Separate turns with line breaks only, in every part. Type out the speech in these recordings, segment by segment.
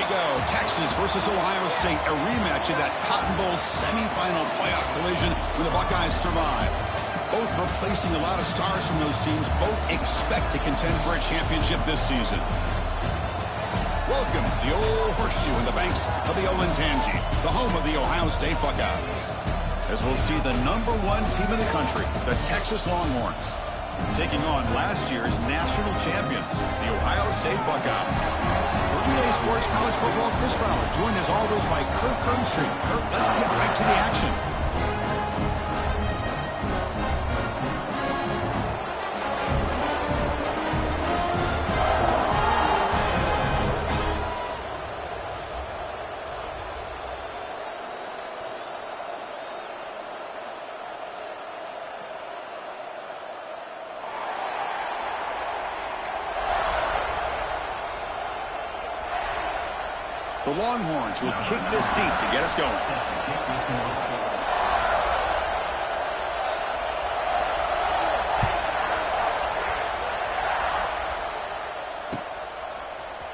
go. Texas versus Ohio State, a rematch of that Cotton Bowl semifinal playoff collision when the Buckeyes survive. Both replacing a lot of stars from those teams. Both expect to contend for a championship this season. Welcome to the Old Horseshoe in the banks of the Olentangy, the home of the Ohio State Buckeyes. As we'll see the #1 team in the country, the Texas Longhorns, taking on last year's national champions, the Ohio State Buckeyes. For EA Sports College Football, Chris Fowler, joined as always by Kirk Kernstreet. Kirk, let's get right to the action. The Longhorns will kick this deep to get us going.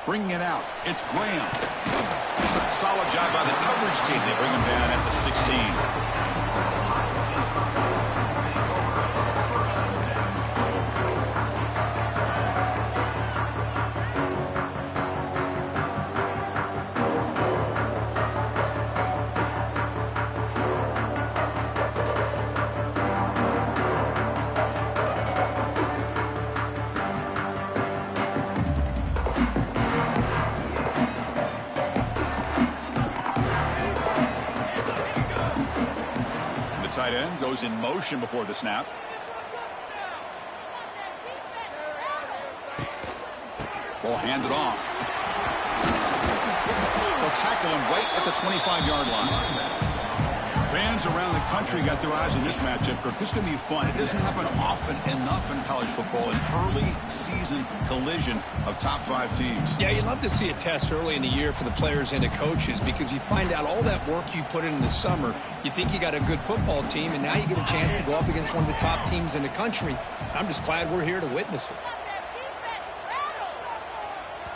Bringing it out, it's Graham. Solid job by the coverage team. They bring him down at the 16. Tight end goes in motion before the snap. Ball handed off. They'll tackle him right at the 25-yard line. Fans around the country got their eyes on this matchup. This is going to be fun. It doesn't happen often enough in college football, an early season collision of top 5 teams.
Yeah, you love to see a test early in the year for the players and the coaches because you find out all that work you put in the summer. You think you got a good football team, and now you get a chance to go up against one of the top teams in the country. I'm just glad we're here to witness it.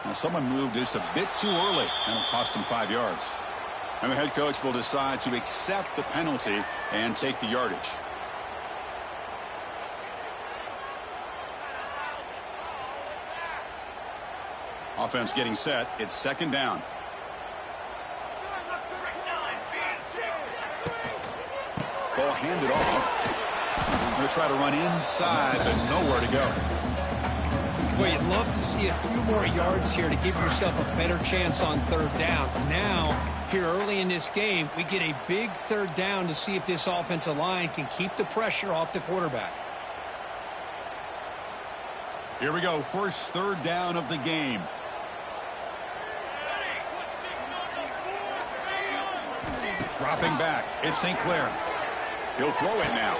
Now, someone moved this a bit too early, and it'll cost him 5 yards. And the head coach will decide to accept the penalty and take the yardage. Offense getting set. It's second down. Ball handed off. Going to try to run inside, but nowhere to go.
Well, you'd love to see a few more yards here to give yourself a better chance on third down. Now, here early in this game, we get a big third down to see if this offensive line can keep the pressure off the quarterback.
Here we go. First third down of the game. Dropping back. It's St. Clair. He'll throw it now.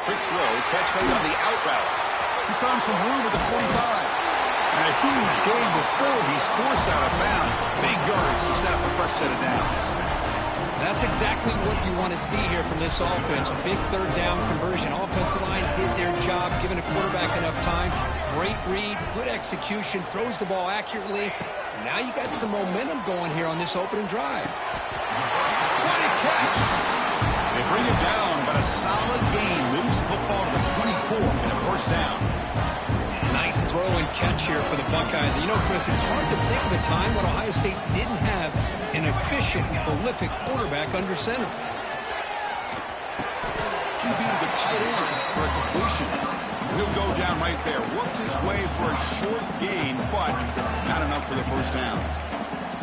Quick throw. Catch made on the out route. He's found some room at the 45. And a huge gain before he's forced out of bounds. Big yardage to set up a first set of downs.
That's exactly what you want to see here from this offense. A big third down conversion. Offensive line did their job, giving a quarterback enough time. Great read, good execution, throws the ball accurately. And now you got some momentum going here on this opening drive.
What a catch. They bring it down, but a solid gain moves the football to the 24 and a first down.
Nice throw and catch here for the Buckeyes. And you know, Chris, it's hard to think of a time when Ohio State didn't have an efficient and prolific quarterback under center.
QB to the tight end for a completion. He'll go down right there. Worked his way for a short gain, but not enough for the first down.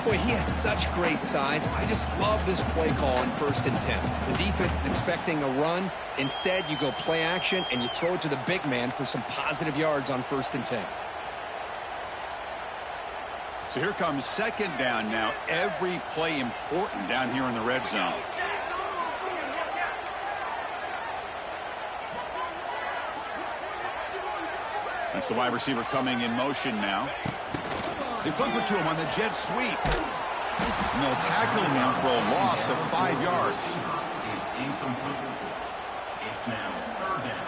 Boy, he has such great size. I just love this play call on 1st and 10. The defense is expecting a run. Instead, you go play action, and you throw it to the big man for some positive yards on 1st and 10.
So here comes second down now. Every play important down here in the red zone. That's the wide receiver coming in motion now. They flip it to him on the jet sweep. And they'll tackle him for a loss of 5 yards.
It's now third down.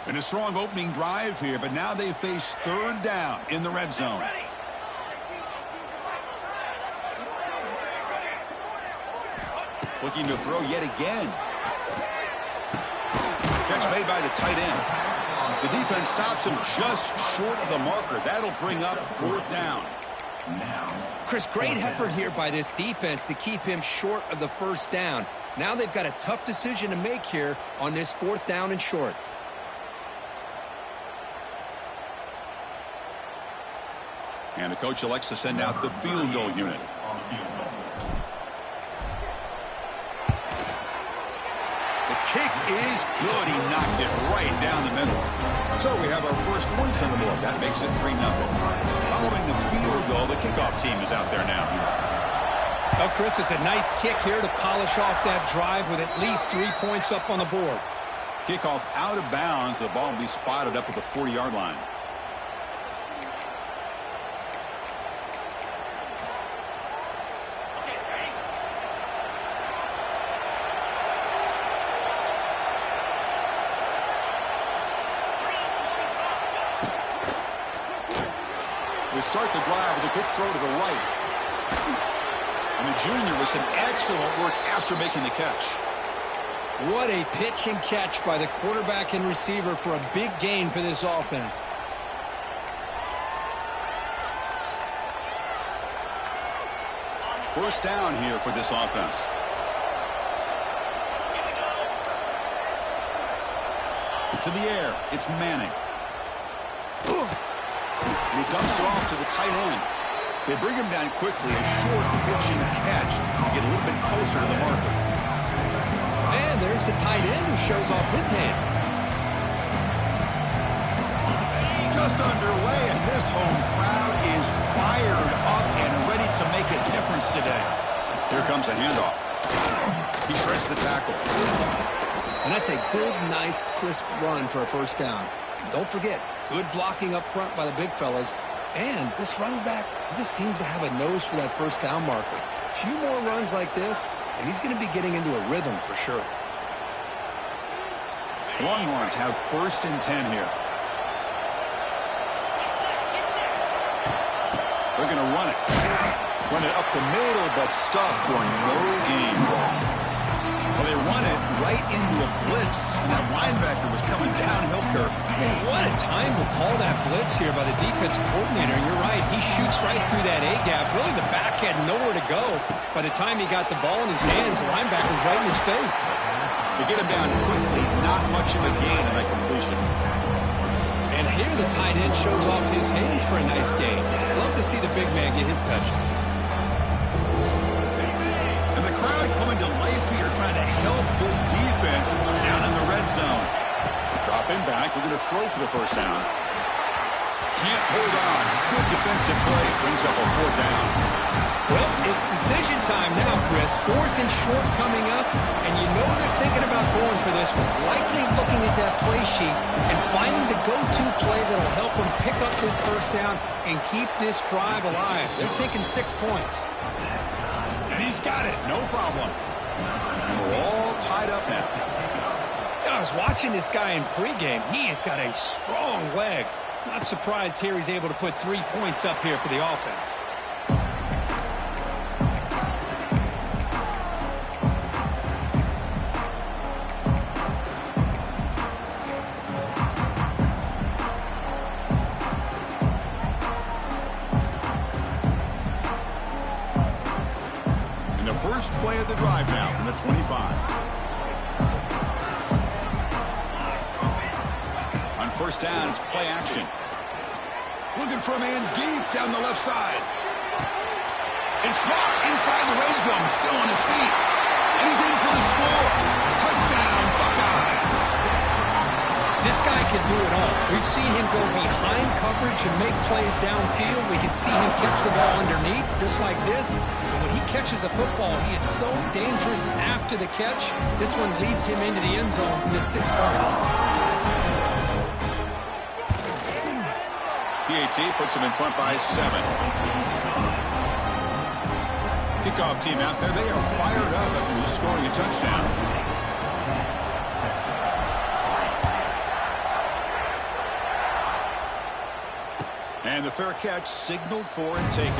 And a strong opening drive here, but now they face third down in the red zone. Looking to throw yet again. Catch made by the tight end. The defense stops him just short of the marker. That'll bring up fourth down.
Chris, great effort here by this defense to keep him short of the first down. Now they've got a tough decision to make here on this fourth down and short.
And the coach elects to send out the field goal unit. The kick is good. He knocked it right down the middle. So we have our first points on the board. That makes it 3-0. Following the field goal, the kickoff team is out there now.
Well, Chris, it's a nice kick here to polish off that drive with at least 3 points up on the board.
Kickoff out of bounds. The ball will be spotted up at the 40-yard line. They start the drive with a quick throw to the right. And the junior with some excellent work after making the catch.
What a pitch and catch by the quarterback and receiver for a big gain for this offense.
First down here for this offense. To the air, it's Manning. And he dumps it off to the tight end. They bring him down quickly, a short pitch and catch to get a little bit closer to the marker.
And there's the tight end who shows off his hands.
Just underway, and this home crowd is fired up and ready to make a difference today. Here comes a handoff. He shreds the tackle.
And that's a good, nice, crisp run for a first down. Don't forget, good blocking up front by the big fellas. And this running back, he just seems to have a nose for that first down marker. A few more runs like this, and he's going to be getting into a rhythm for sure.
Longhorns have first and 10 here. They're going to run it. Run it up the middle, but stuffed for no gain. Well, they run it right into a blitz, and that linebacker was coming downhill curve.
Man, what a time to call that blitz here by the defensive coordinator. You're right. He shoots right through that A-gap. Really, the back had nowhere to go. By the time he got the ball in his hands, the linebacker's right in his face.
They get him down quickly. Not much of a gain in that completion.
And here the tight end shows off his hands for a nice gain. Love to see the big man get his touches.
And the crowd coming to life here, trying to help this defense down in the red zone. Drop him back. We're going to throw for the first down. Can't hold on. Good defensive play. Brings up a fourth down.
Well, it's decision time now, Chris. Fourth and short coming up, and you know they're thinking about going for this one. Likely looking at that play sheet and finding the go-to play that will help them pick up this first down and keep this drive alive. They're thinking 6 points.
And he's got it. No problem. And we're all tied up now.
I was watching this guy in pregame. He has got a strong leg. Not surprised here he's able to put 3 points up here for the offense.
And the first play of the drive now from the 25. First down, it's play action. Looking for a man deep down the left side. It's caught inside the red zone, still on his feet. And he's in for the score. Touchdown, Buckeyes.
This guy can do it all. We've seen him go behind coverage and make plays downfield. We can see him catch the ball underneath, just like this. And when he catches a football, he is so dangerous after the catch. This one leads him into the end zone for the 6 points.
PAT puts him in front by 7. Kickoff team out there. They are fired up after scoring a touchdown. And the fair catch signaled for and taken.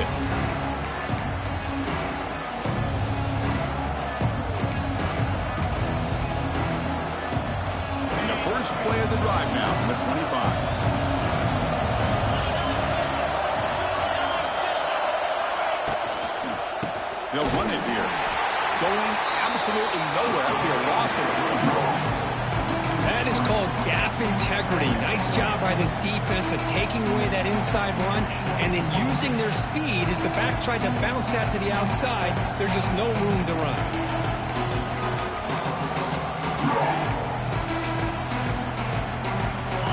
And the first play of the drive now from the 25. They'll run it here. Going absolutely nowhere. That would be a loss of the ball.
That is called gap integrity. Nice job by this defense of taking away that inside run and then using their speed as the back tried to bounce that to the outside. There's just no room to run.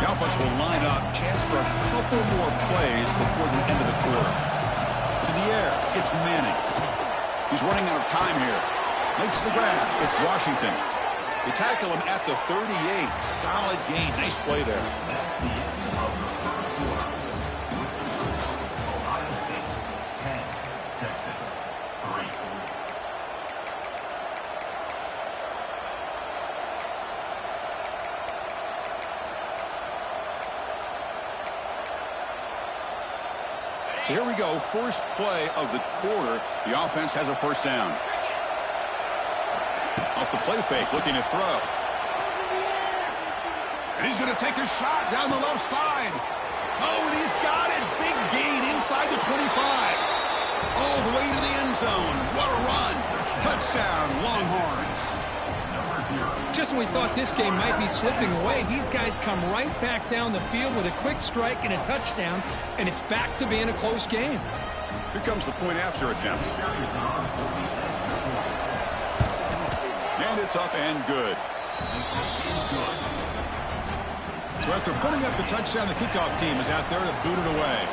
The offense will line up. Chance for a couple more plays before the end of the quarter. To the air. It's Manning. He's running out of time here. Makes the grab. It's Washington. They tackle him at the 38. Solid gain. Nice play there.
That's the end of the first quarter. Ohio State 10, Texas 3.
So here we go. First play of the quarter. The offense has a first down. Off the play fake, looking to throw. And he's going to take a shot down the left side. Oh, and he's got it. Big gain inside the 25. All the way to the end zone. What a run. Touchdown, Longhorns.
Just when we thought this game might be slipping away, these guys come right back down the field with a quick strike and a touchdown, and it's back to being a close game.
Here comes the point after attempt. And it's up and good. So after putting up the touchdown, the kickoff team is out there to boot it away.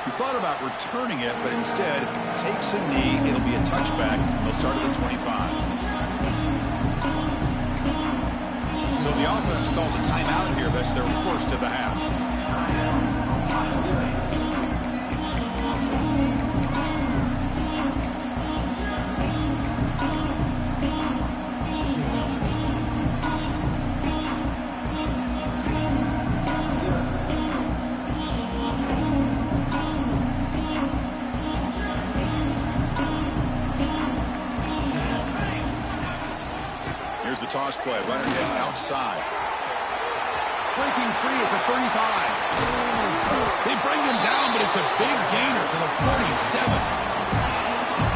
He thought about returning it, but instead takes a knee. It'll be a touchback. They'll start at the 25. So the offense calls a timeout here. That's their first of the half. Here's the toss play. Runner gets outside. Breaking free at the 35. They bring him down, but it's a big gainer to the 47.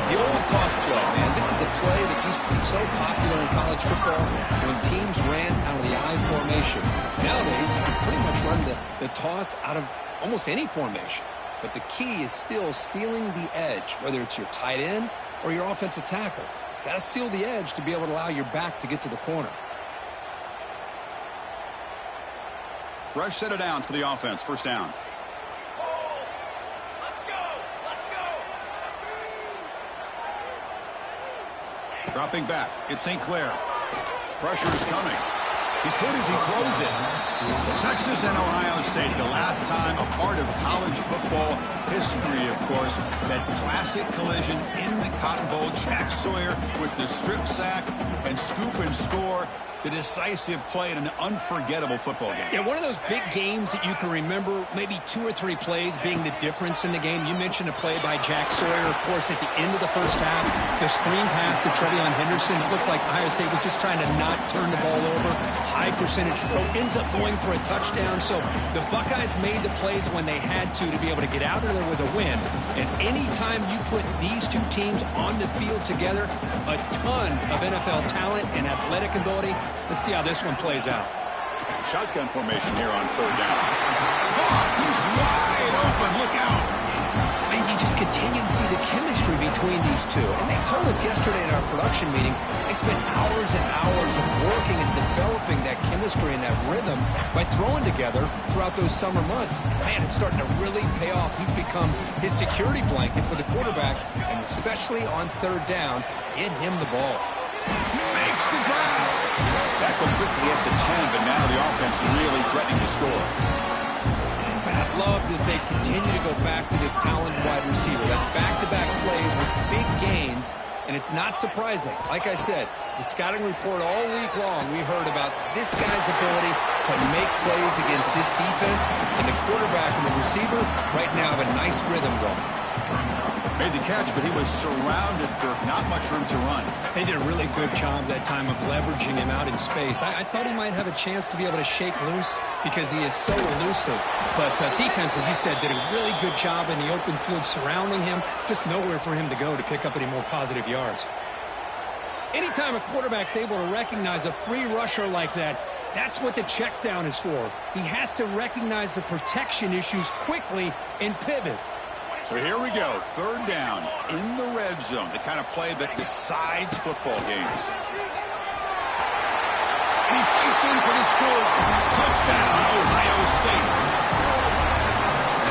The old toss play, man. This is a play that used to be so popular in college football when teams ran out of the I formation. Nowadays, you can pretty much run the toss out of almost any formation. But the key is still sealing the edge, whether it's your tight end or your offensive tackle. Got to seal the edge to be able to allow your back to get to the corner.
Fresh set of downs for the offense. First down. Dropping back. It's St. Clair. Pressure is coming. He's hit as he throws it. Texas and Ohio State, the last time a part of college football history, of course. That classic collision in the Cotton Bowl. Jack Sawyer with the strip sack and scoop and score. The decisive play in an unforgettable football game.
Yeah, one of those big games that you can remember, maybe 2 or 3 plays being the difference in the game. You mentioned a play by Jack Sawyer, of course, at the end of the first half. The screen pass to Trevion Henderson. It looked like Ohio State was just trying to not turn the ball over. High percentage throw, ends up going for a touchdown. So the Buckeyes made the plays when they had to be able to get out of there with a win. And anytime you put these two teams on the field together, a ton of NFL talent and athletic ability. Let's see how this one plays out.
Shotgun formation here on third down. Oh, he's wide open. Look out.
And you just continue to see the chemistry between these two. And they told us yesterday in our production meeting, they spent hours and hours of working and developing that chemistry and that rhythm by throwing together throughout those summer months. And man, it's starting to really pay off. He's become his security blanket for the quarterback, and especially on third down, get him the ball.
He makes the grab. Tackled quickly at the 10, but now the offense really threatening to score.
But love that they continue to go back to this talented wide receiver. That's back-to-back plays with big gains, and it's not surprising. Like I said, the scouting report all week long, we heard about this guy's ability to make plays against this defense, and the quarterback and the receiver right now have a nice rhythm going.
Made the catch, but he was surrounded, Kirk. Not much room to run.
They did a really good job that time of leveraging him out in space. I thought he might have a chance to be able to shake loose because he is so elusive. But defense, as you said, did a really good job in the open field surrounding him. Just nowhere for him to go to pick up any more positive yards. Anytime a quarterback's able to recognize a free rusher like that, that's what the check down is for. He has to recognize the protection issues quickly and pivot.
So here we go, third down in the red zone, the kind of play that decides football games. And he fights in for the score. Touchdown, Ohio State.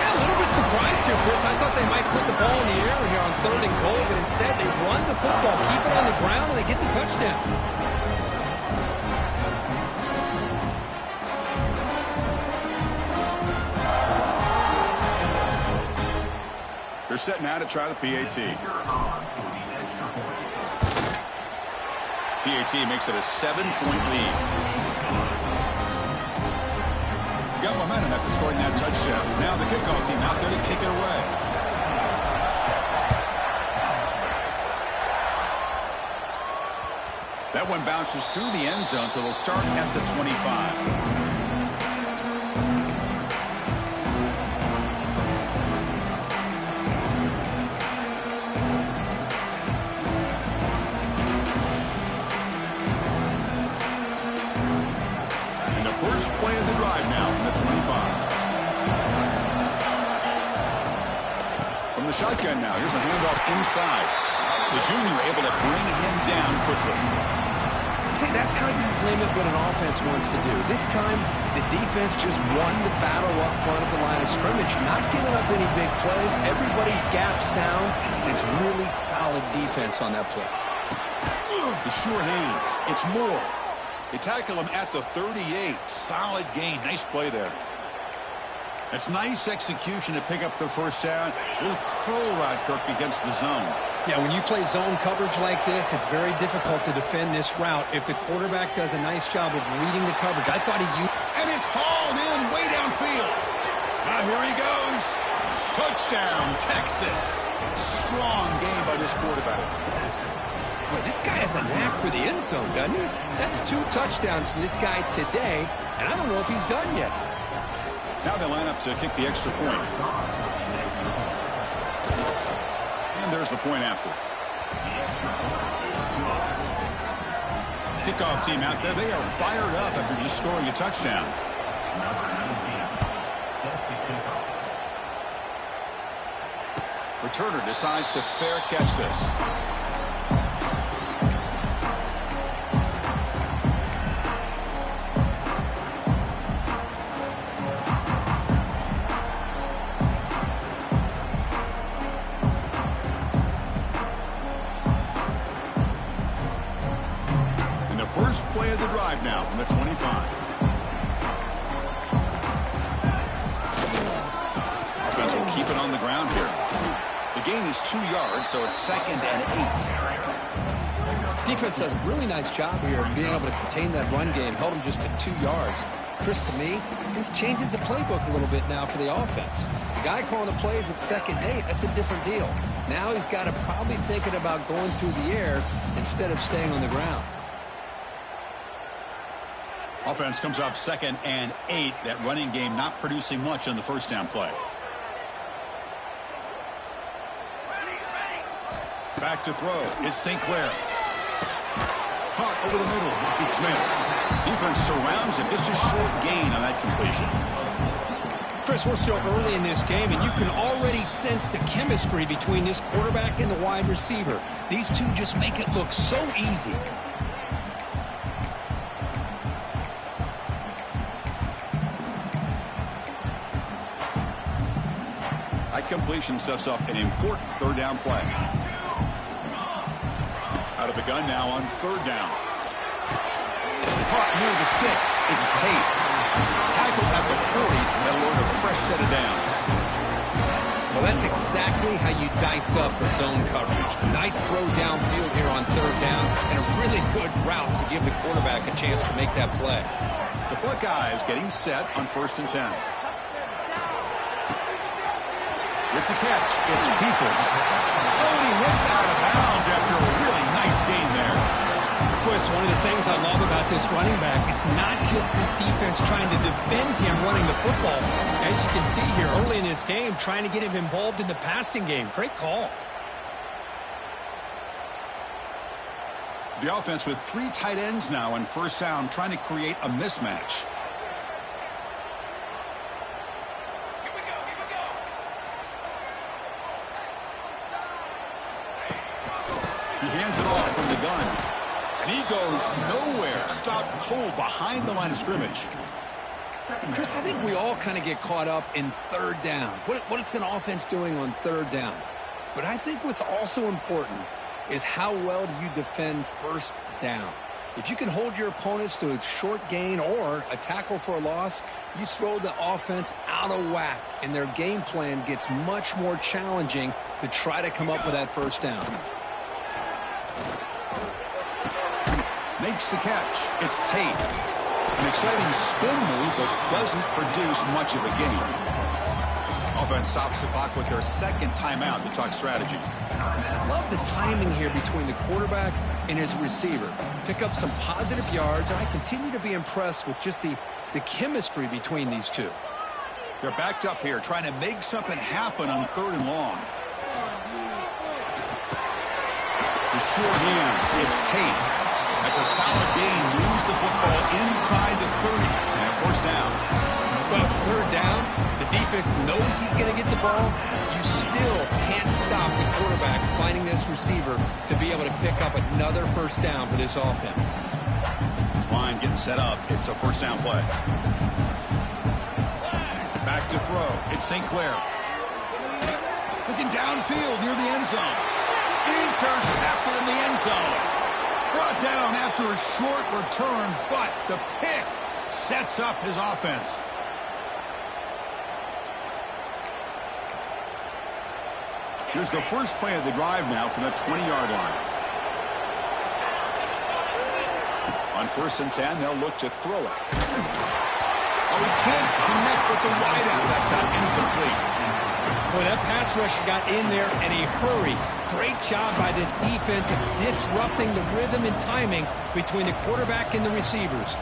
Yeah, a little bit surprised here, Chris. I thought they might put the ball in the air here on 3rd and goal, but instead they run the football, keep it on the ground, and they get the touchdown.
They're set now to try the PAT. PAT makes it a 7-point lead. Got momentum after scoring that touchdown. Now the kickoff team out there to kick it away. That one bounces through the end zone, so they'll start at the 25. First play of the drive now from the 25. From the shotgun now, here's a handoff inside. The junior able to bring him down quickly.
See, that's how you limit what an offense wants to do. This time, the defense just won the battle up front at the line of scrimmage, not giving up any big plays. Everybody's gap sound, and it's really solid defense on that play.
The sure hands. It's more. They tackle him at the 38. Solid gain. Nice play there. That's nice execution to pick up the first down. A little curl route, Kirk, against the zone.
Yeah, when you play zone coverage like this, it's very difficult to defend this route if the quarterback does a nice job of reading the coverage. I thought he used...
And it's hauled in way downfield. Now here he goes. Touchdown, Texas. Strong game by this quarterback.
Boy, this guy has a knack for the end zone, doesn't he? That's 2 touchdowns for this guy today, and I don't know if he's done yet.
Now they line up to kick the extra point. And there's the point after. Kickoff team out there. They are fired up after just scoring a touchdown. Returner decides to fair catch this. First play of the drive now from the 25. Offense will keep it on the ground here. The gain is 2 yards, so it's 2nd and 8.
Defense does a really nice job here of being able to contain that run game. Held him just at 2 yards. Chris, to me, this changes the playbook a little bit now for the offense. The guy calling the plays at 2nd and 8, that's a different deal. Now he's got to probably thinking about going through the air instead of staying on the ground.
Offense comes up 2nd and 8. That running game not producing much on the first down play. Back to throw. It's St. Clair. Caught over the middle. It's Smith. Defense surrounds him. Just a short gain on that completion.
Chris, we're still early in this game, and you can already sense the chemistry between this quarterback and the wide receiver. These two just make it look so easy.
Completion sets up an important third down play. Out of the gun now on 3rd down. Caught near the sticks. It's Tate. Tackled at the 40, that'll earn a fresh set of downs.
Well, that's exactly how you dice up a zone coverage. Nice throw downfield here on third down, and a really good route to give the quarterback a chance to make that play.
The Buckeyes getting set on 1st and 10. With the catch, it's Peoples. Oh, and he hits out of bounds after a really nice game there.
Well, it's one of the things I love about this running back. It's not just this defense trying to defend him running the football. As you can see here early in this game, trying to get him involved in the passing game. Great call.
The offense with 3 tight ends now on 1st down, trying to create a mismatch. He hands it off from the gun. And he goes nowhere. Stopped cold behind the line of scrimmage.
Chris, I think we all kind of get caught up in third down. What's an offense doing on third down? But I think what's also important is how well do you defend 1st down. If you can hold your opponents to a short gain or a tackle for a loss, you throw the offense out of whack, and their game plan gets much more challenging to try to come up with that 1st down.
Makes the catch. It's Tate. An exciting spin move, but doesn't produce much of a gain. Offense stops the clock with their 2nd timeout to talk strategy.
Love the timing here between the quarterback and his receiver. Pick up some positive yards, and I continue to be impressed with just the chemistry between these two.
They're backed up here, trying to make something happen on 3rd and long. The short hands. It's Tate. That's a solid gain. Moves the football inside the 30. And a 1st down.
Well, it's 3rd down. The defense knows he's going to get the ball. You still can't stop the quarterback finding this receiver to be able to pick up another 1st down for this offense.
This line getting set up. It's a 1st down play. Back to throw. It's St. Clair. Looking downfield near the end zone. Intercepted in the end zone. Brought down after a short return, but the pick sets up his offense. Here's the first play of the drive now from the 20-yard line. On 1st and 10, they'll look to throw it. Oh, he can't connect with the wideout that time. Incomplete.
Boy, that pass rush got in there in a hurry. Great job by this defense of disrupting the rhythm and timing between the quarterback and the receivers.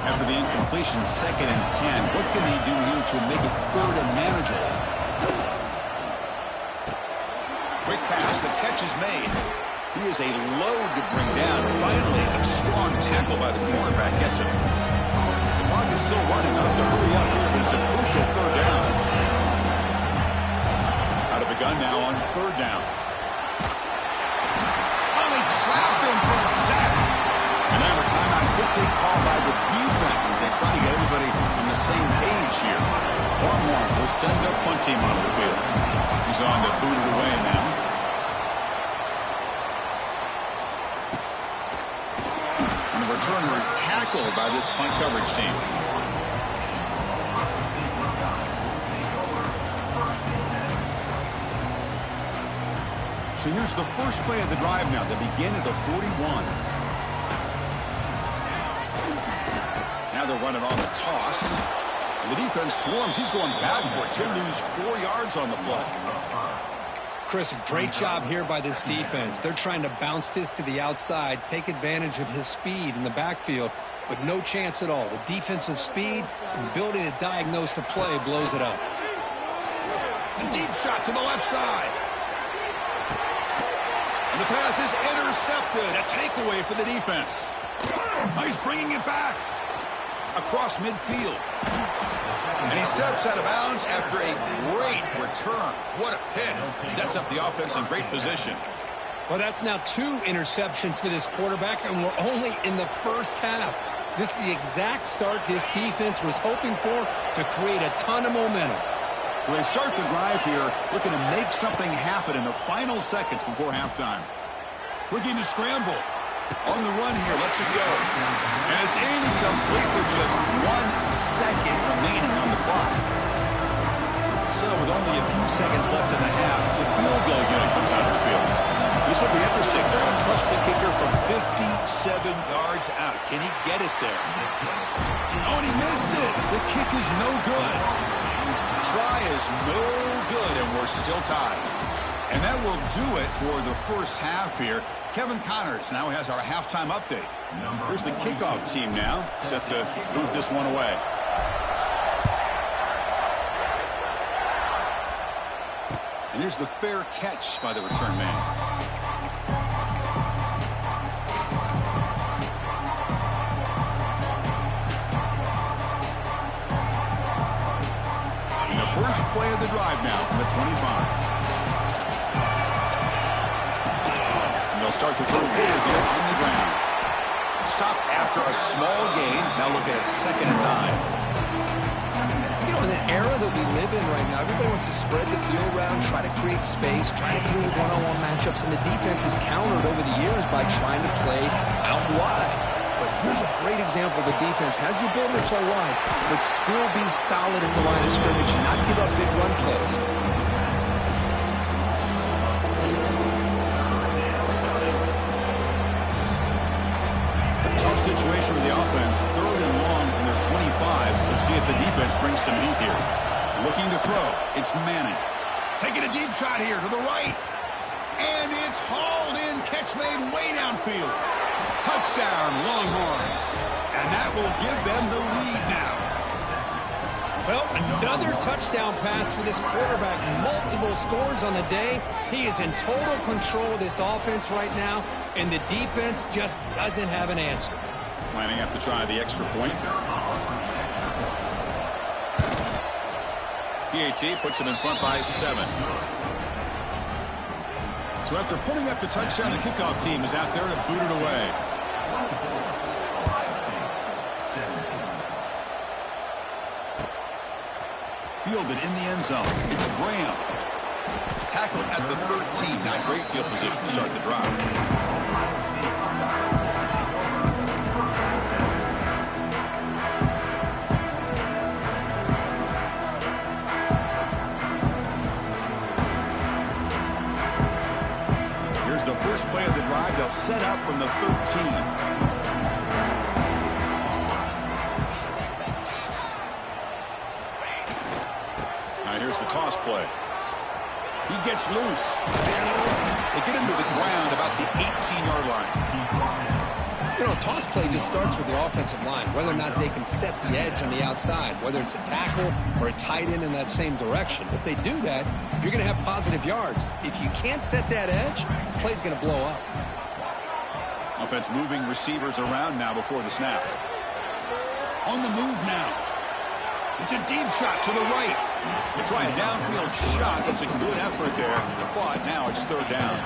After the incompletion, 2nd and 10. What can they do here to make it 3rd and manageable? Quick pass. The catch is made. He is a load to bring down. Finally, a strong tackle by the cornerback gets him. The clock is still running. Up to hurry up here, but it's a crucial 3rd down. Out of the gun now on 3rd down. Oh, they trap him for a sack. And now a timeout quickly called by the defense as they try to get everybody on the same page here. Longhorns will send their punt team onto the field. He's on to boot it away now. And the returner is tackled by this punt coverage team. So here's the first play of the drive now. They begin at the 41. Now they're running on the toss. And the defense swarms. He's going backwards. He'll lose 4 yards on the play.
Chris, great job here by this defense. They're trying to bounce this to the outside, take advantage of his speed in the backfield, but no chance at all. The defensive speed and ability to diagnose the play blows it up.
A deep shot to the left side. And the pass is intercepted. A takeaway for the defense. Oh, he's bringing it back across midfield. And he steps out of bounds after a great return. What a pick. Sets up the offense in great position.
Well, that's now 2 interceptions for this quarterback, and we're only in the first half. This is the exact start this defense was hoping for to create a ton of momentum.
So they start the drive here, looking to make something happen in the final seconds before halftime. Looking to scramble. On the run here, lets it go. And it's incomplete with just 1 second remaining on the clock. So with only a few seconds left in the half, the field goal unit comes out of the field. This will be interesting. They're going to trust the kicker from 57 yards out. Can he get it there? Oh, and he missed it. The kick is no good. Try is no good, and we're still tied. And that will do it for the first half here. Kevin Connors now has our halftime update. Here's the kickoff team now, set to move this one away. And here's the fair catch by the return man. First play of the drive now from the 25. And they'll start the third quarter here on the ground. Stop after a small gain. Now look at it, 2nd and 9.
You know, in the era that we live in right now, everybody wants to spread the field around, try to create space, try to create one-on-one matchups, and the defense has countered over the years by trying to play out wide. But here's a great example. The defense has the ability to play wide, but still be solid at the line of scrimmage and not give up big run plays.
Tough situation for the offense. 3rd and long from their 25. Let's see if the defense brings some heat here. Looking to throw. It's Manning. Taking a deep shot here to the right. And it's hauled in. Catch made way downfield. Touchdown, Longhorns. And that will give them the lead now.
Well, another touchdown pass for this quarterback. Multiple scores on the day. He is in total control of this offense right now, and the defense just doesn't have an answer.
Lining up to try the extra point. PAT puts him in front by 7. So after putting up the touchdown, the kickoff team is out there to boot it away. Fielded in the end zone. It's Graham. Tackled at the 13. Not great field position to start the drive. The first play of the drive, they'll set up from the 13. Now here's the toss play. He gets loose. They get him to the ground about the 18-yard line.
You know, toss play just starts with the offensive line, whether or not they can set the edge on the outside, whether it's a tackle or a tight end in that same direction. If they do that, you're going to have positive yards. If you can't set that edge, the play's going to blow up.
Offense moving receivers around now before the snap. On the move now. It's a deep shot to the right. They try a downfield shot. It's a good effort there, but now it's 3rd down.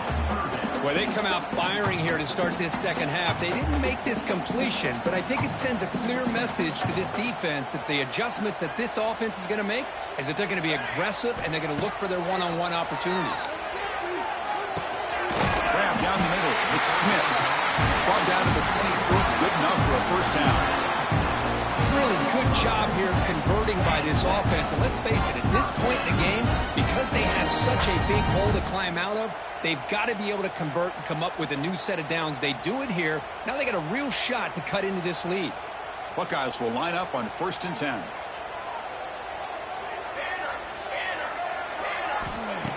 Well, they come out firing here to start this second half. They didn't make this completion, but I think it sends a clear message to this defense that the adjustments that this offense is going to make is that they're going to be aggressive and they're going to look for their one-on-one opportunities.
Grab down the middle. It's Smith. Brought down to the 23. Good enough for a first down.
Really good job here of converting by this offense. And let's face it, at this point in the game, because they have such a big hole to climb out of, they've got to be able to convert and come up with a new set of downs. They do it here. Now they got a real shot to cut into this lead.
Buckeyes will line up on 1st and 10.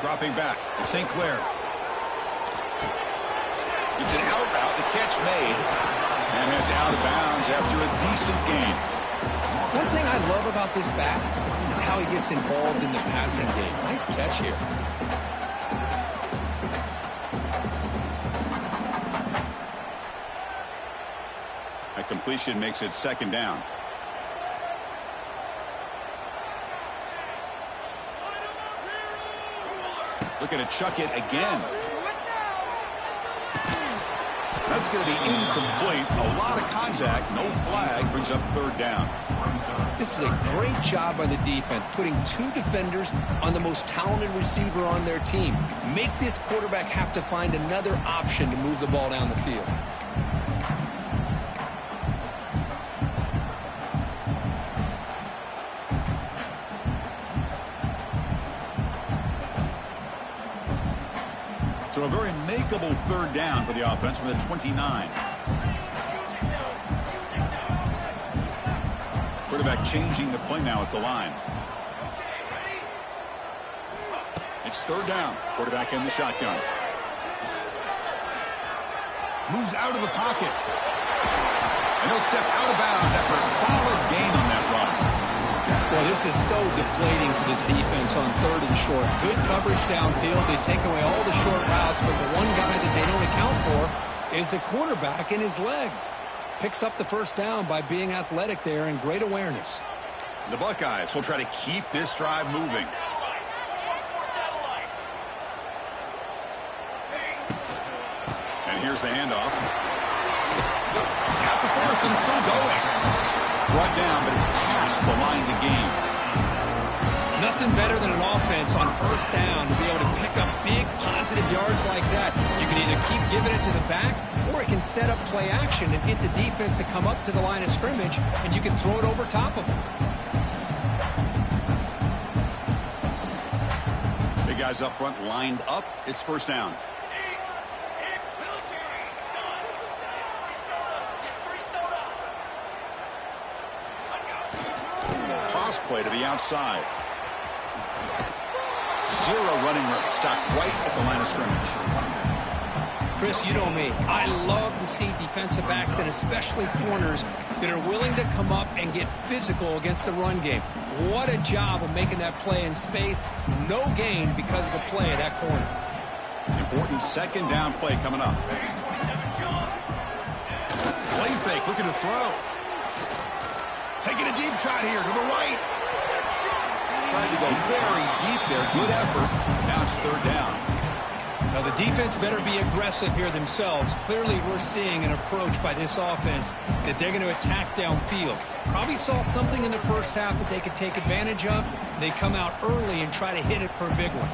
Dropping back. It's St. Clair. It's an out route. The catch made. And heads out of bounds after a decent gain.
One thing I love about this back is how he gets involved in the passing game. Nice catch here.
A completion makes it 2nd down. Looking to chuck it again. That's going to be incomplete. A lot of contact. No flag. Brings up 3rd down.
This is a great job by the defense, putting 2 defenders on the most talented receiver on their team. Make this quarterback have to find another option to move the ball down the field.
So a very makeable third down for the offense with a 29. Quarterback changing the play now at the line. It's third down. Quarterback in the shotgun. Moves out of the pocket. And he'll step out of bounds after a solid gain on that run.
Well, this is so deflating for this defense on third and short. Good coverage downfield. They take away all the short routes, but the one guy that they don't account for is the quarterback and his legs. Picks up the first down by being athletic there and great awareness.
The Buckeyes will try to keep this drive moving. And here's the handoff. He's got the force and still going. Brought down, but it's past the line to gain.
Nothing better than an offense on first down to be able to pick up big positive yards like that. You can either keep giving it to the back, or it can set up play action and get the defense to come up to the line of scrimmage, and you can throw it over top of them.
Big guys up front lined up. It's first down. Toss play to the outside. Zero running room. Stopped right at the line of scrimmage.
Chris, you know me. I love to see defensive backs and especially corners that are willing to come up and get physical against the run game. What a job of making that play in space. No gain because of the play of that corner.
Important second down play coming up. Play fake, looking to throw. Taking a deep shot here to the right. Trying to go very deep there. Good effort. Now it's third down.
Now the defense better be aggressive here themselves. Clearly we're seeing an approach by this offense that they're going to attack downfield. Probably saw something in the first half that they could take advantage of. They come out early and try to hit it for a big one.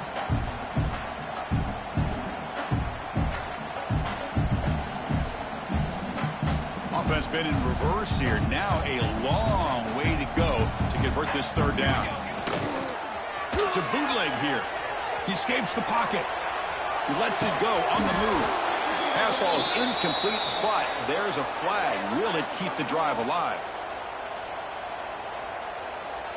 Offense been in reverse here. Now a long way to go to convert this third down. To bootleg here. He escapes the pocket. He lets it go on the move. Pass ball is incomplete, but there's a flag. Will it keep the drive alive?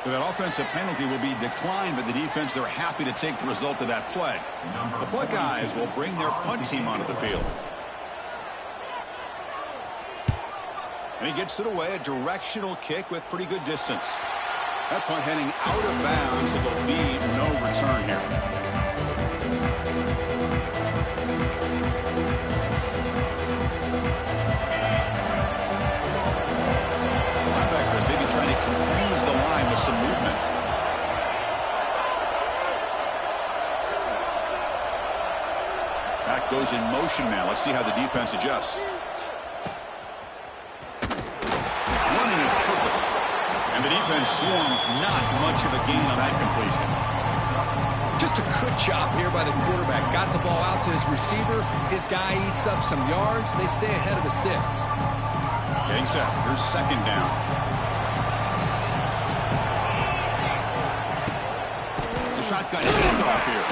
So that offensive penalty will be declined by the defense. They're happy to take the result of that play. The Buckeyes will bring their punt team onto the field. And he gets it away, a directional kick with pretty good distance. That punt heading out of bounds, so there'll be no return here. Linebackers maybe trying to confuse the line with some movement. Back goes in motion now. Let's see how the defense adjusts. And the defense swarms, not much of a gain on that completion.
Just a good job here by the quarterback. Got the ball out to his receiver. His guy eats up some yards. They stay ahead of the sticks.
Getting set. Here's second down. The shotgun handoff here.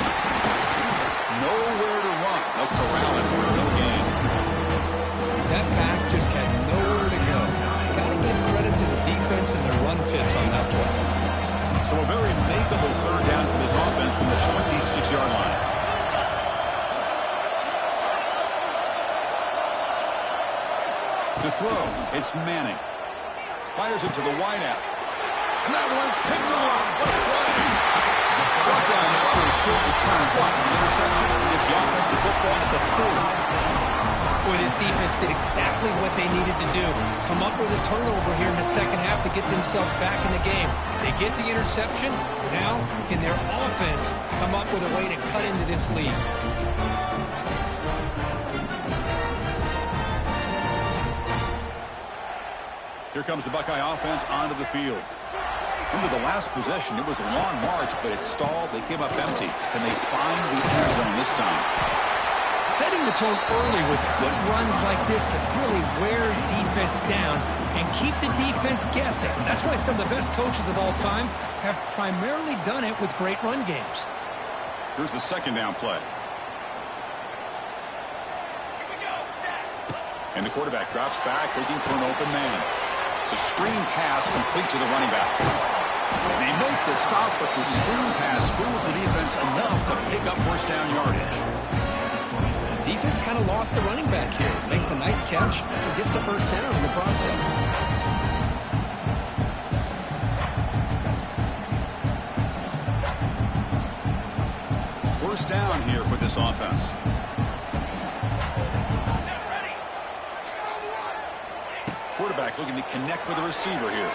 Nowhere to run. No corralling for no gain.
That pack just had nowhere to go. Got to give credit to the defense and their run fits on that play.
So a very makeable third down for this offense from the 26-yard line. To throw, it's Manning. Fires it to the wideout. And that one's picked off. What a play. Brought down after a short return. Blocked the interception. Gets the offense the football at the 40.
Boy, this defense did exactly what they needed to do. Come up with a turnover here in the second half to get themselves back in the game. They get the interception. Now, can their offense come up with a way to cut into this lead?
Here comes the Buckeye offense onto the field. Into the last possession, it was a long march, but it stalled. They came up empty. Can they find the end zone this time?
Setting the tone early with good runs like this can really wear defense down and keep the defense guessing. That's why some of the best coaches of all time have primarily done it with great run games.
Here's the second down play. And the quarterback drops back, looking for an open man. It's a screen pass complete to the running back. They make the stop, but the screen pass fools the defense enough to pick up first down yardage.
Defense kind of lost the running back here. Makes a nice catch and gets the first down in the process.
First down here for this offense. Quarterback looking to connect with the receiver here.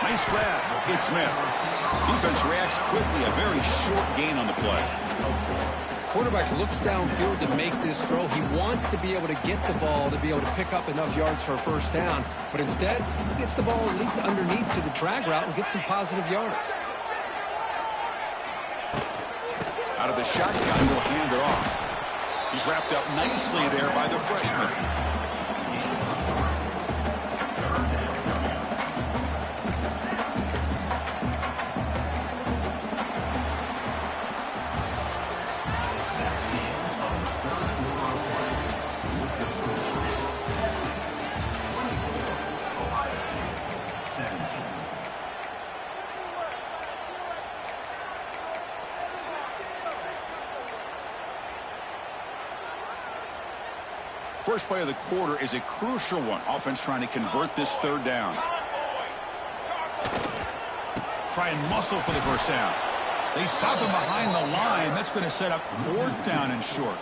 Nice grab. It's Smith. Defense reacts quickly. A very short gain on the play.
Quarterback looks downfield to make this throw. He wants to be able to get the ball to be able to pick up enough yards for a first down. But instead, he gets the ball at least underneath to the drag route and gets some positive yards.
Out of the shotgun, will hand it off. He's wrapped up nicely there by the freshman. First play of the quarter is a crucial one. Offense trying to convert this third down. Try and muscle for the first down. They stop him behind the line. That's going to set up fourth down and short.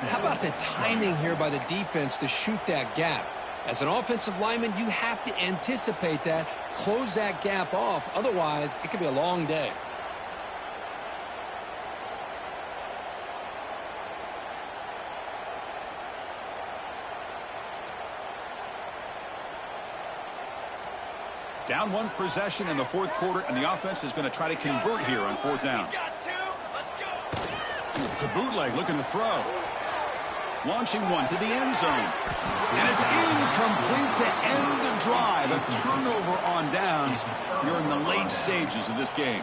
How about the timing here by the defense to shoot that gap? As an offensive lineman, you have to anticipate that, close that gap off. Otherwise, it could be a long day.
Down one possession in the fourth quarter, and the offense is going to try to convert here on fourth down. To bootleg, looking to throw. Launching one to the end zone. And it's incomplete to end the drive. A turnover on downs. You're in the late stages of this game.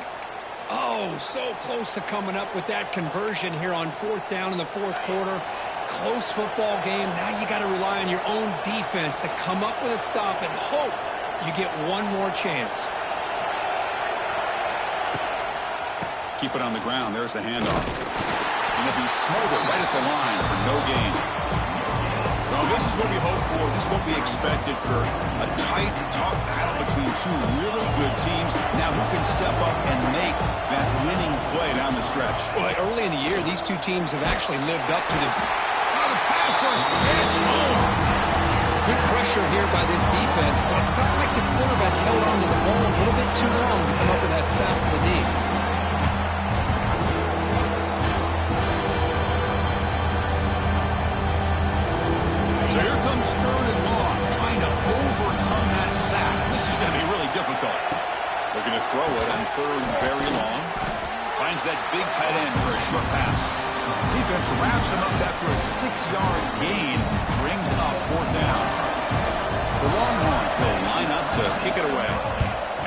Oh, so close to coming up with that conversion here on fourth down in the fourth quarter. Close football game. Now you got to rely on your own defense to come up with a stop and hope you get one more chance.
Keep it on the ground. There's the handoff. And if he's smothered right at the line for no gain. Well, this is what we hoped for. This is what we expected, Kurt. A tight, tough battle between two really good teams. Now who can step up and make that winning play down the stretch?
Well, early in the year, these two teams have actually lived up to the pass rush. It's home. Good pressure here by this defense, but it felt like the quarterback held onto the ball a little bit too long to come up with that sack for the knee.
So here comes third and long, trying to overcome that sack. This is going to be really difficult. Looking to throw it on third and very long. Finds that big tight end for a short pass. Defense wraps him up after a 6-yard gain. Brings up fourth down. The Longhorns will line up to kick it away.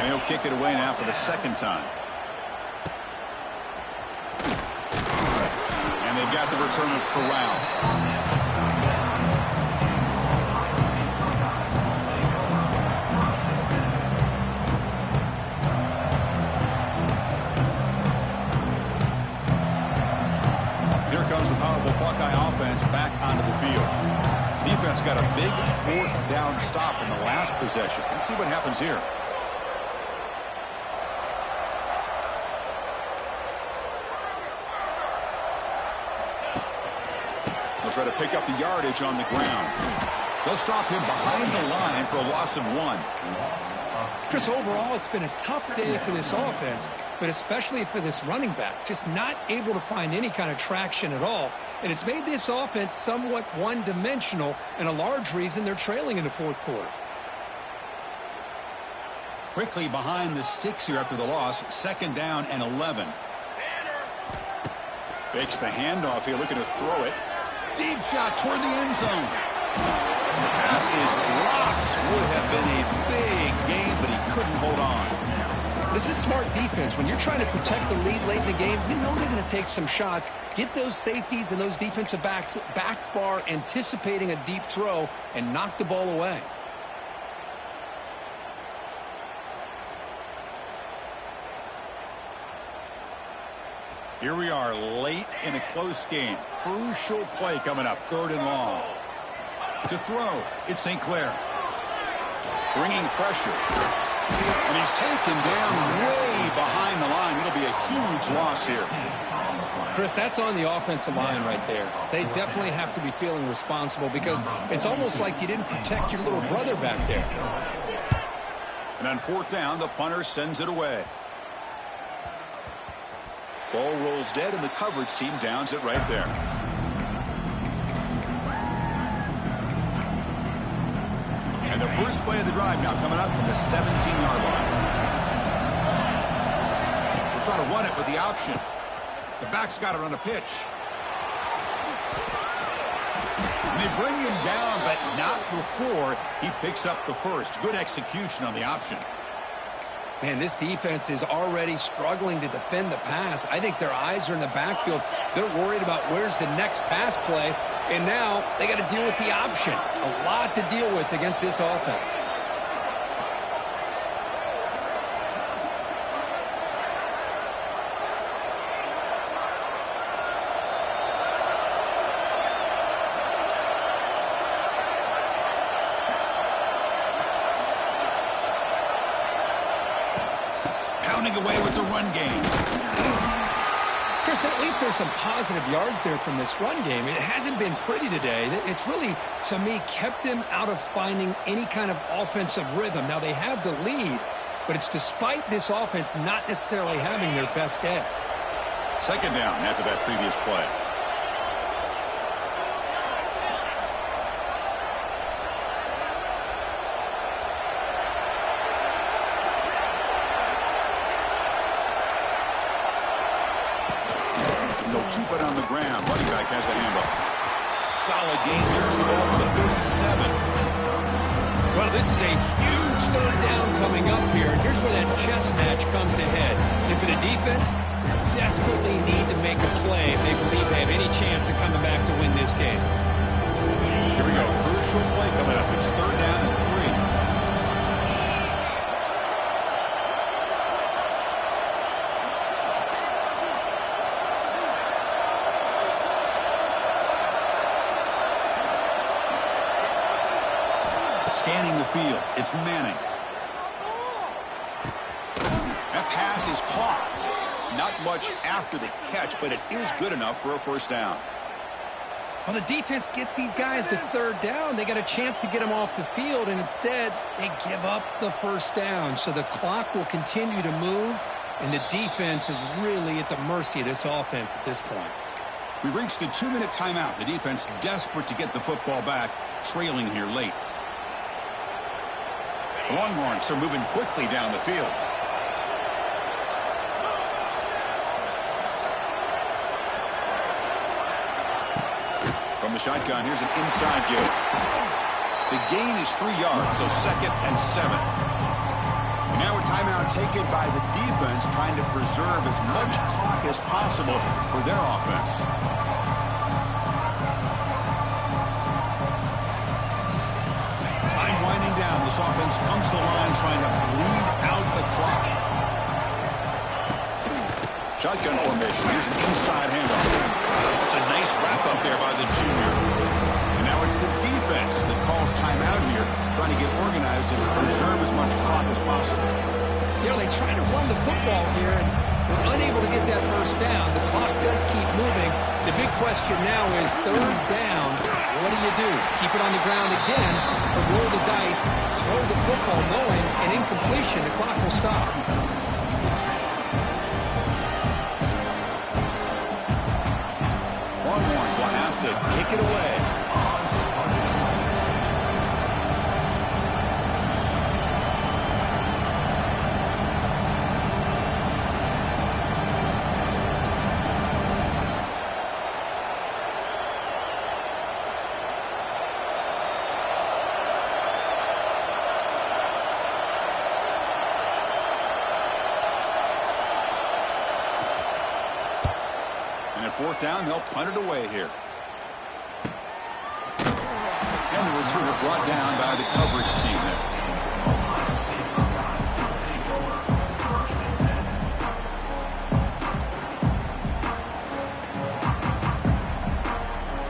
And he'll kick it away now for the second time. And they've got the return of Corral. Buckeye offense back onto the field. Defense got a big fourth down stop in the last possession. Let's see what happens here. They'll try to pick up the yardage on the ground. They'll stop him behind the line for a loss of 1.
Chris, overall, it's been a tough day for this offense, but especially for this running back. Just not able to find any kind of traction at all. And it's made this offense somewhat one-dimensional, and a large reason they're trailing in the fourth quarter.
Quickly behind the sticks here after the loss. Second down and 11. Fakes the handoff here, looking to throw it. Deep shot toward the end zone. And the pass is dropped. Would have been a big game, but he couldn't hold on.
This is smart defense. When you're trying to protect the lead late in the game, you know they're going to take some shots. Get those safeties and those defensive backs back far, anticipating a deep throw, and knock the ball away.
Here we are late in a close game. Crucial play coming up, 3rd and long. To throw, it's St. Clair. Bringing pressure. And he's taken down way behind the line. It'll be a huge loss here.
Chris, that's on the offensive line right there. They definitely have to be feeling responsible because it's almost like you didn't protect your little brother back there.
And on 4th down, the punter sends it away. Ball rolls dead, and the coverage team downs it right there. And the first play of the drive now coming up from the 17-yard line. We'll try to run it with the option. The back's got it on a pitch. And they bring him down, but not before he picks up the first. Good execution on the option.
Man, this defense is already struggling to defend the pass. I think their eyes are in the backfield. They're worried about where's the next pass play, and now they got to deal with the option. A lot to deal with against this offense.
Away with the run game.
Chris, at least there's some positive yards there from this run game. It hasn't been pretty today. It's really, to me, kept them out of finding any kind of offensive rhythm. Now, they have the lead, but it's despite this offense not necessarily having their best day.
2nd down after that previous play. Keep it on the ground. Running back has the handoff. Solid gain. Here's the ball to the 37.
Well, this is a huge 3rd down coming up here. And here's where that chess match comes to head. And for the defense, they desperately need to make a play if they believe they have any chance of coming back to win this game.
Here we go. Crucial play coming up. It's 3rd down and 3. Scanning the field. It's Manning. That pass is caught. Not much after the catch, but it is good enough for a 1st down.
Well, the defense gets these guys to 3rd down. They got a chance to get them off the field, and instead they give up the 1st down. So the clock will continue to move, and the defense is really at the mercy of this offense at this point.
We've reached the 2-minute timeout. The defense desperate to get the football back, trailing here late. The Longhorns are moving quickly down the field. From the shotgun, here's an inside give. The gain is 3 yards, so 2nd and 7. And now a timeout taken by the defense, trying to preserve as much clock as possible for their offense. Winding down, this offense comes to the line trying to bleed out the clock. Shotgun formation. Here's an inside handoff. That's a nice wrap up there by the junior. And now it's the defense that calls timeout here, trying to get organized and preserve as much clock as possible.
You know, they try to run the football here, and they're unable to get that 1st down. The clock does keep moving. The big question now is 3rd down. What do? Keep it on the ground again, or roll the dice, throw the football, knowing an incompletion, the clock will stop.
Longhorns will have to kick it away. fourth down, they'll punt it away here. And the returner brought down by the coverage team there.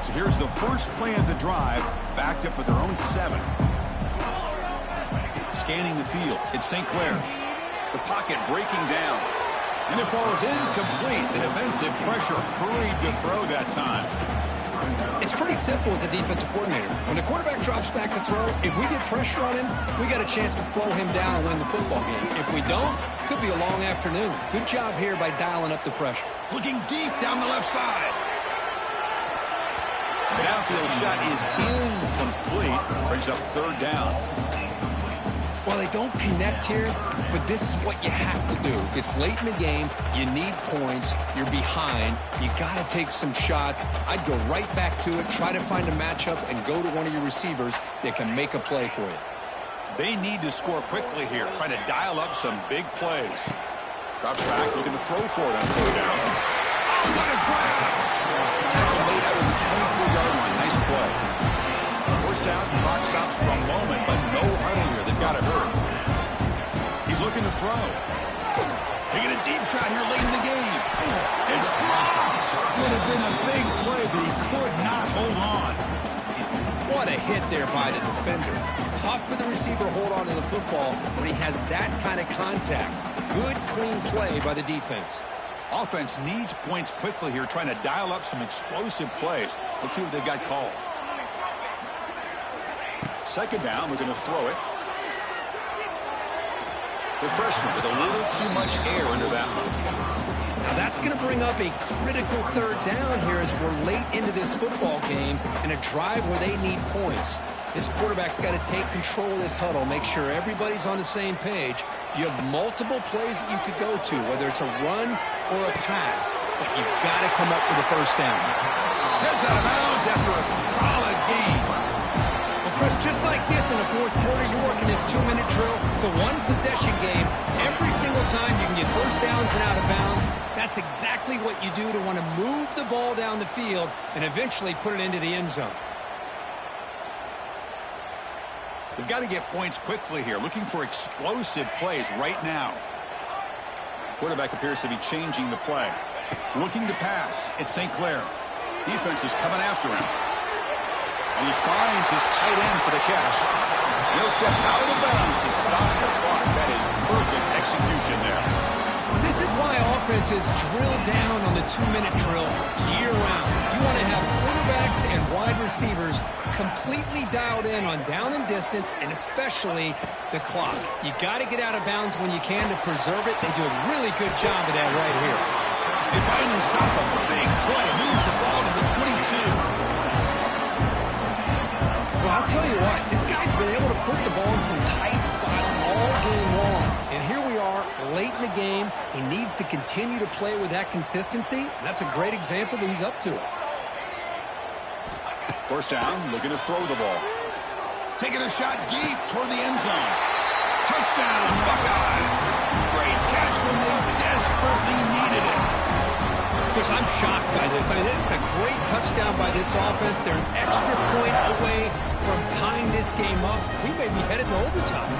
So here's the first play of the drive, backed up with their own 7. Scanning the field, it's St. Clair. The pocket breaking down. And it falls incomplete. The defensive pressure hurried to throw that time.
It's pretty simple as a defensive coordinator. When the quarterback drops back to throw, if we get pressure on him, we got a chance to slow him down and win the football game. If we don't, it could be a long afternoon. Good job here by dialing up the pressure.
Looking deep down the left side. The downfield shot is incomplete. Brings up third down.
Well, they don't connect here, but this is what you have to do. It's late in the game. You need points. You're behind. You got to take some shots. I'd go right back to it, try to find a matchup, and go to one of your receivers that can make a play for you.
They need to score quickly here, trying to dial up some big plays. Drops back, looking to throw for it on third down. Oh, what a grab! Tackle made out of the 24-yard line. Nice play. First down, clock stops for a moment, but no huddle here. They've got to hurry. He's looking to throw. Taking a deep shot here late in the game. It's dropped. Would have been a big play, but he could not hold on.
What a hit there by the defender. Tough for the receiver to hold on to the football when he has that kind of contact. Good, clean play by the defense.
Offense needs points quickly here, trying to dial up some explosive plays. Let's see what they've got called. Second down, we're going to throw it. The freshman with a little too much air under that one.
Now that's going to bring up a critical third down here as we're late into this football game in a drive where they need points. This quarterback's got to take control of this huddle, make sure everybody's on the same page. You have multiple plays that you could go to, whether it's a run or a pass, but you've got to come up with a first down.
Heads out of bounds after a solid game.
Chris, just like this in the fourth quarter, you're working this 2-minute drill. It's a one-possession game. Every single time you can get first downs and out of bounds. That's exactly what you do to want to move the ball down the field and eventually put it into the end zone.
They've got to get points quickly here, looking for explosive plays right now. Quarterback appears to be changing the play. Looking to pass. It's St. Clair. Defense is coming after him. And he finds his tight end for the catch. He'll step out of bounds to stop the clock. That is perfect execution there.
This is why offenses drill down on the 2-minute drill year-round. You want to have quarterbacks and wide receivers completely dialed in on down and distance, and especially the clock. You got to get out of bounds when you can to preserve it. They do a really good job of that right here.
They finally stop a big play. Moves the ball to the 22.
Well, I'll tell you what, this guy's been able to put the ball in some tight spots all game long. And here we are, late in the game. He needs to continue to play with that consistency. And that's a great example that he's up to it.
First down, looking to throw the ball. Taking a shot deep toward the end zone. Touchdown, Buckeyes. Great catch when they desperately needed it.
Chris, I'm shocked by this. I mean, this is a great touchdown by this offense. They're an extra point away from tying this game up. We may be headed to overtime.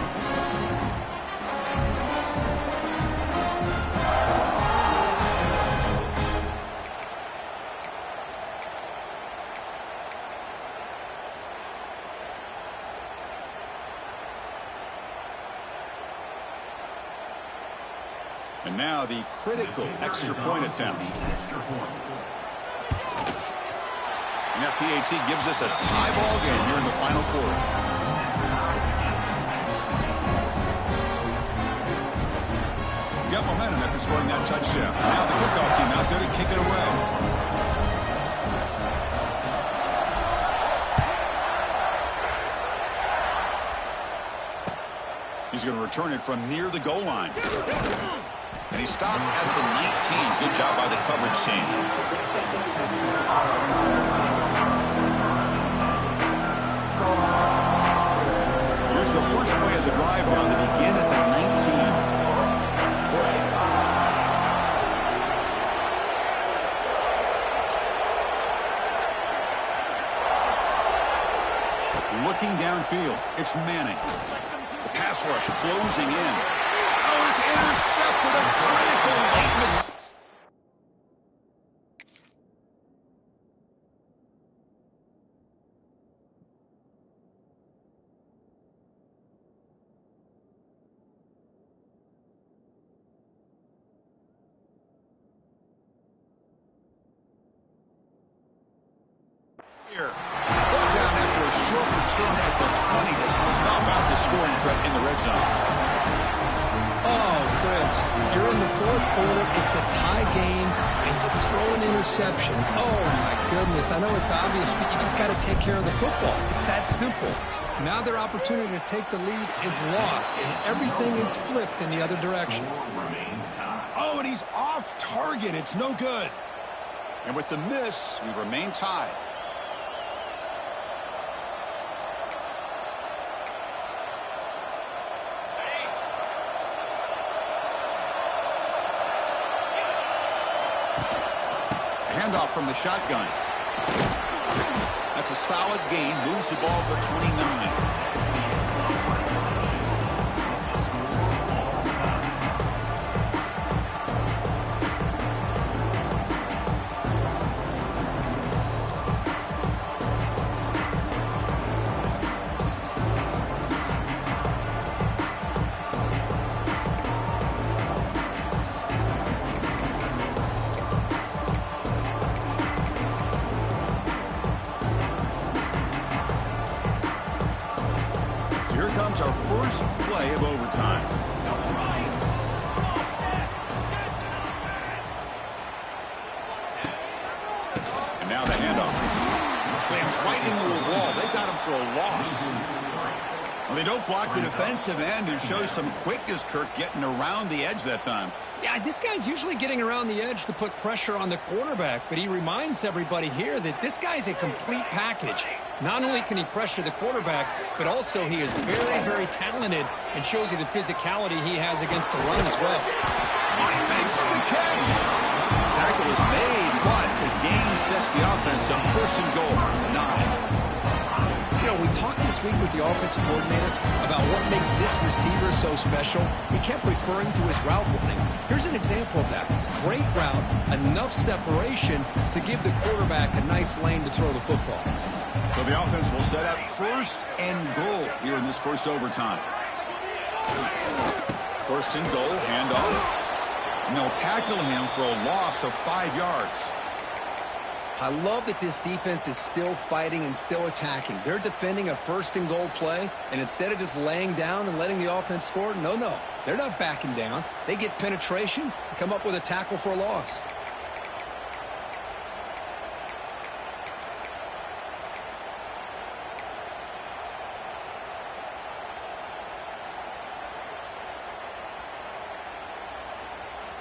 And now the critical extra point attempt. And that PAT gives us a tie ball game here in the final quarter. Got momentum after scoring that touchdown. Now the kickoff team out there to kick it away. He's going to return it from near the goal line. And he stopped at the 19. Good job by the coverage team. Here's the first play of the drive now to begin at the 19. closing in. Oh, it's intercepted. A critical late mistake. Brought down after a short return at the 20 to snuff out the scoring threat in the red zone.
Oh, Chris, you're in the fourth quarter. It's a tie game, and you throw an interception. Oh, my goodness. I know it's obvious, but you just got to take care of the football. It's that simple. Now their opportunity to take the lead is lost, and everything is flipped in the other direction.
Oh, and he's off target. It's no good. And with the miss, we remain tied. Handoff from the shotgun. That's a solid gain. Moves the ball to the 29. Here comes our first play of overtime. And now the handoff. Slams right into a wall. They got him for a loss. Well, they don't block the defensive end and show some quickness, Kirk, getting around the edge that time.
Yeah, this guy's usually getting around the edge to put pressure on the quarterback, but he reminds everybody here that this guy's a complete package. Not only can he pressure the quarterback, but also he is very, very talented and shows you the physicality he has against the run as well.
He makes the catch. Tackle is made, but the gain sets the offense up. First and goal, the 9.
You know, we talked this week with the offensive coordinator about what makes this receiver so special. He kept referring to his route running. Here's an example of that. Great route, enough separation to give the quarterback a nice lane to throw the football.
So the offense will set up first and goal here in this first overtime. First and goal, handoff. And they'll tackle him for a loss of 5 yards.
I love that this defense is still fighting and still attacking. They're defending a first and goal play, and instead of just laying down and letting the offense score, no. They're not backing down. They get penetration and come up with a tackle for a loss.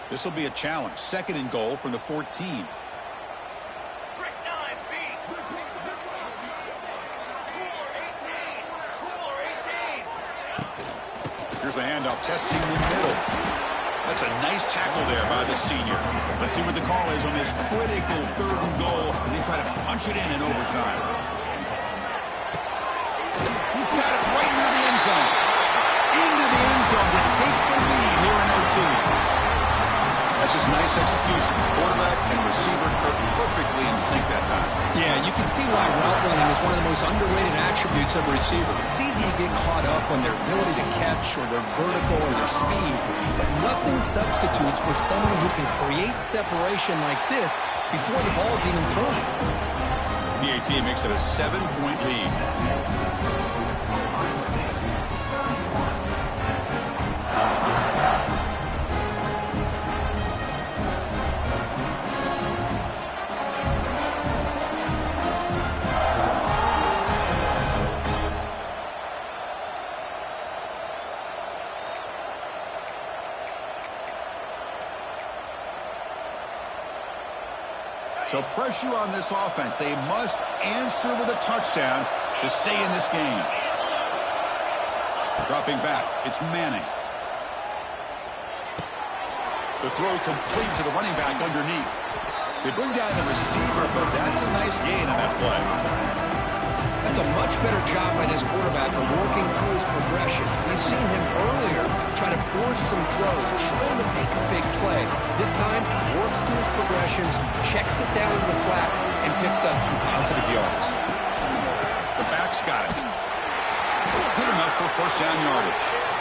This will be a challenge. Second and goal from the 14. Here's the handoff, testing the middle. That's a nice tackle there by the senior. Let's see what the call is on this critical third and goal as they try to punch it in overtime. He's got it right near the end zone. Into the end zone to take the lead here in OT. That's just nice execution. Quarterback and receiver perfectly in sync that time.
Yeah, you can see why route running is one of the most underrated attributes of a receiver. It's easy to get caught up on their ability to catch or their vertical or their speed, but nothing substitutes for someone who can create separation like this before the ball's even thrown.
PAT makes it a 7-point lead. So pressure on this offense. They must answer with a touchdown to stay in this game. Dropping back, it's Manning. The throw complete to the running back underneath. They bring down the receiver, but that's a nice gain on that play.
That's a much better job by this quarterback of working through his progressions. We've seen him earlier try to force some throws, trying to make a big play. This time, works through his progressions, checks it down to the flat, and picks up some positive yards.
The back's got it. Good enough for first down yardage.